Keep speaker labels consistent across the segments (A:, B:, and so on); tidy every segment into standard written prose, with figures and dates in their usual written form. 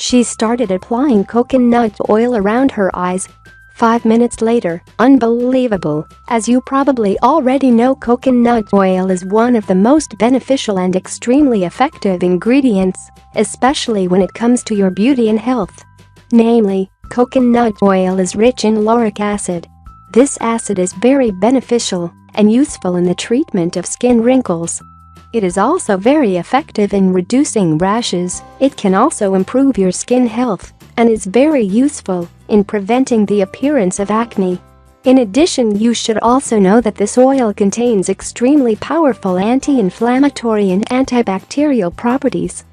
A: She started applying coconut oil around her eyes. 5 minutes later, unbelievable. As you probably already know, coconut oil is one of the most beneficial and extremely effective ingredients, especially when it comes to your beauty and health. Namely, coconut oil is rich in lauric acid. This acid is very beneficial and useful in the treatment of skin wrinkles. It is also very effective in reducing rashes. It can also improve your skin health and is very useful in preventing the appearance of acne. In addition, you should also know that this oil contains extremely powerful anti-inflammatory and antibacterial properties.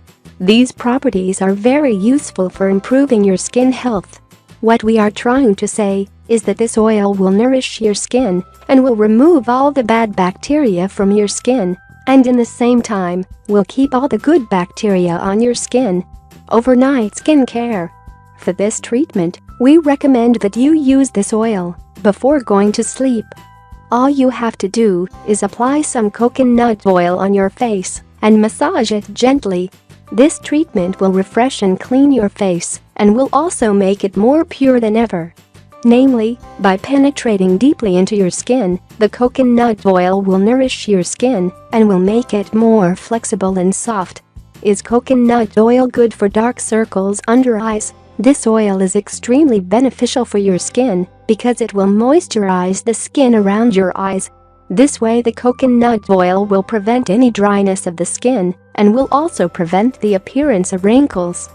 A: These properties are very useful for improving your skin health. What we are trying to say is that this oil will nourish your skin and will remove all the bad bacteria from your skin, and in the same time, will keep all the good bacteria on your skin. Overnight skin care. For this treatment, we recommend that you use this oil before going to sleep. All you have to do is apply some coconut oil on your face and massage it gently. This treatment will refresh and clean your face and will also make it more pure than ever. Namely, by penetrating deeply into your skin, the coconut oil will nourish your skin and will make it more flexible and soft. Is coconut oil good for dark circles under eyes? This oil is extremely beneficial for your skin because it will moisturize the skin around your eyes. This way, the coconut oil will prevent any dryness of the skin and will also prevent the appearance of wrinkles.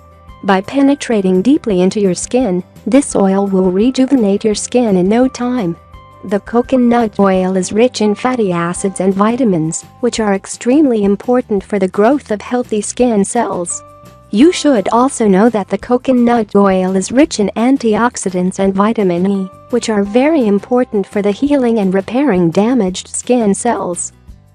A: By penetrating deeply into your skin, this oil will rejuvenate your skin in no time. The coconut oil is rich in fatty acids and vitamins, which are extremely important for the growth of healthy skin cells. You should also know that the coconut oil is rich in antioxidants and vitamin E, which are very important for the healing and repairing damaged skin cells.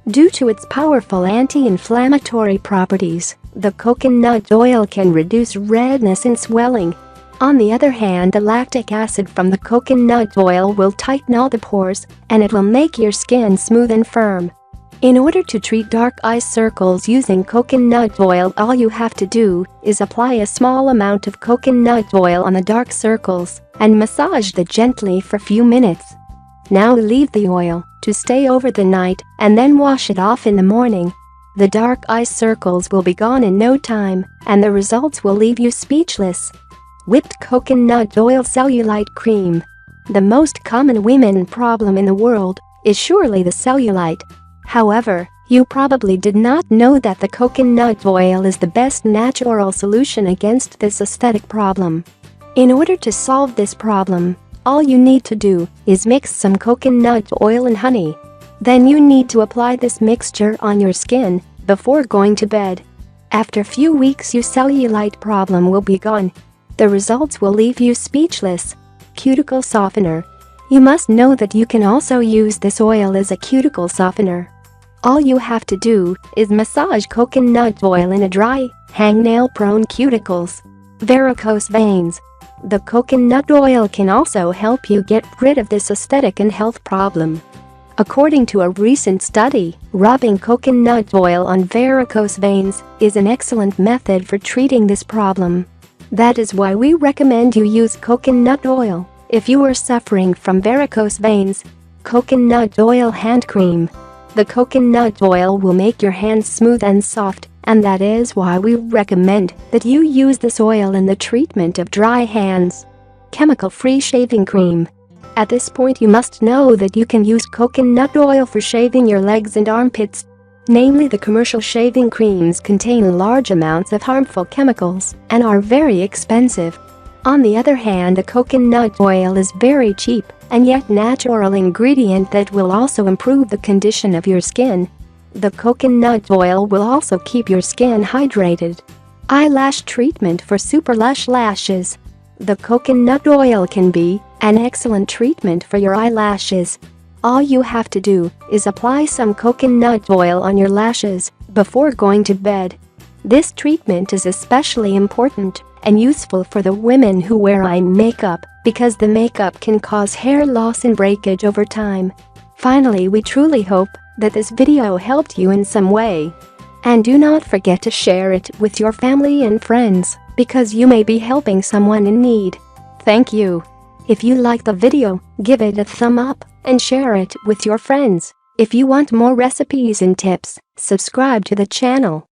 A: Due to its powerful anti-inflammatory properties, the coconut oil can reduce redness and swelling. On the other hand, the lactic acid from the coconut oil will tighten all the pores, and it will make your skin smooth and firm. In order to treat dark eye circles using coconut oil, all you have to do is apply a small amount of coconut oil on the dark circles and massage them gently for a few minutes. Now leave the oil to stay over the night and then wash it off in the morning. The dark eye circles will be gone in no time, and the results will leave you speechless. Whipped coconut oil cellulite cream. The most common women problem in the world is surely the cellulite. However, you probably did not know that the coconut oil is the best natural solution against this aesthetic problem. In order to solve this problem, all you need to do is mix some coconut oil and honey. Then you need to apply this mixture on your skin before going to bed. After a few weeks, your cellulite problem will be gone. The results will leave you speechless. Cuticle softener. You must know that you can also use this oil as a cuticle softener. All you have to do is massage coconut oil in a dry, hangnail-prone cuticles. Varicose veins. The coconut oil can also help you get rid of this aesthetic and health problem. According to a recent study, rubbing coconut oil on varicose veins is an excellent method for treating this problem. That is why we recommend you use coconut oil if you are suffering from varicose veins. Coconut oil hand cream. The coconut oil will make your hands smooth and soft, and that is why we recommend that you use this oil in the treatment of dry hands. Chemical-free shaving cream. At this point, you must know that you can use coconut oil for shaving your legs and armpits. Namely, the commercial shaving creams contain large amounts of harmful chemicals and are very expensive. On the other hand, the coconut oil is very cheap and yet natural ingredient that will also improve the condition of your skin. The coconut oil will also keep your skin hydrated. Eyelash treatment for super lush lashes. The coconut oil can be an excellent treatment for your eyelashes. All you have to do is apply some coconut oil on your lashes before going to bed. This treatment is especially important and useful for the women who wear eye makeup because the makeup can cause hair loss and breakage over time. Finally, we truly hope that this video helped you in some way. And do not forget to share it with your family and friends. because you may be helping someone in need. Thank you. If you like the video, give it a thumb up and share it with your friends. If you want more recipes and tips, subscribe to the channel.